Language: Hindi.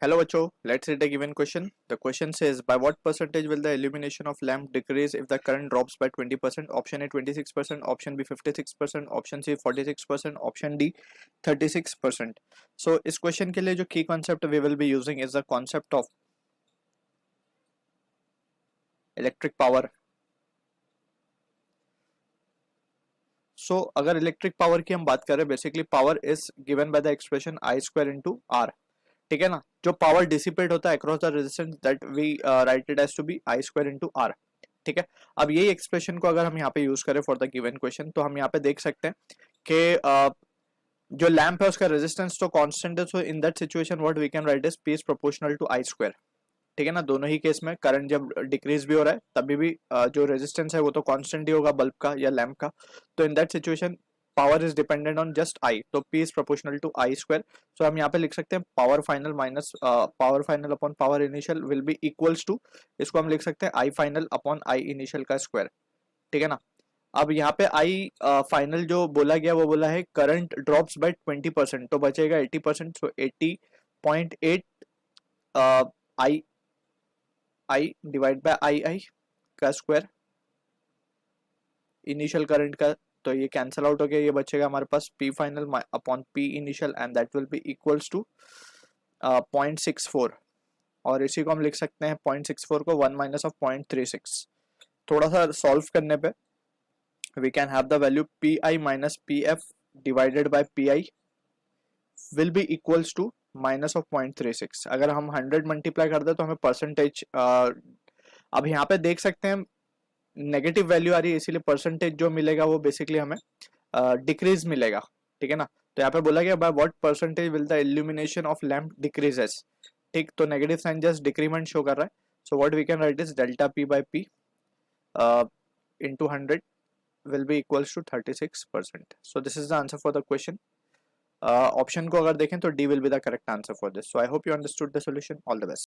Hello बच्चों, let's read a given question. The question says, by what percentage will the illumination of lamp decrease if the current drops by 20%? Option A 26%, option B 56%, option C 46%, option D 36%. So इस question के लिए जो key concept we will be using is the concept of electric power. So अगर इलेक्ट्रिक पावर की हम बात करें, basically power is given by the expression I square into R. ठीक है ना, जो पावर डिसिपेट होता है across the resistance that we write it as to be I square into R. ठीक है, अब यही एक्सप्रेशन को अगर हम यहाँ पे यूज करें फॉर द गिवन क्वेश्चन, तो हम यहाँ पे देख सकते हैं कि जो लैंप है उसका रेजिस्टेंस तो कांस्टेंट है. So in that situation what we can write is P is proportional to I square. ठीक है ना, दोनों ही केस में करंट जब डिक्रीज भी हो रहा है तभी भी जो रेजिस्टेंस है वो तो कांस्टेंट ही होगा बल्ब का या लैंप का. तो in that situation power is dependent on just I, तो P is proportional to I square. So हम यहाँ पे लिख सकते हैं power final minus power final upon power initial will be equals to, इसको हम लिख सकते हैं I final upon I initial का स्क्वायर. ठीक है ना, अब यहाँ पे I फाइनल जो बोला गया वो बोला है करंट ड्रॉप्स बाय 20%, तो बचेगा 80%. सो 80.8 I डिवाइड बाय आई का स्क्वायर इनिशियल करंट का, तो ये कैंसिल आउट हो गया. ये बचेगा हमारे पास P final upon P initial and that will be equals to 0.64. और इसी को हम लिख सकते हैं 0.64 को 1 माइनस ऑफ 0.36. थोड़ा सा सॉल्व करने पे we can have the value Pi minus Pf divided by Pi will be equals to minus of 0.36. अगर हम 100 मल्टीप्लाई कर दे तो हमें परसेंटेज, अब यहाँ पे देख सकते हैं नेगेटिव वैल्यू आ रही है, इसीलिए परसेंटेज जो मिलेगा वो बेसिकली हमें डिक्रीज मिलेगा. ठीक है ना, तो यहाँ पे बोला गया by what percentage will the illumination of lamp decreases. ठीक, तो negative sign just decrement show कर रहा है. So what we can write is delta P by P into 100 will be equals to 36%. So this is the answer for the question. Option को अगर देखें तो D will be the correct answer for this. So I hope you understood the solution. All the best.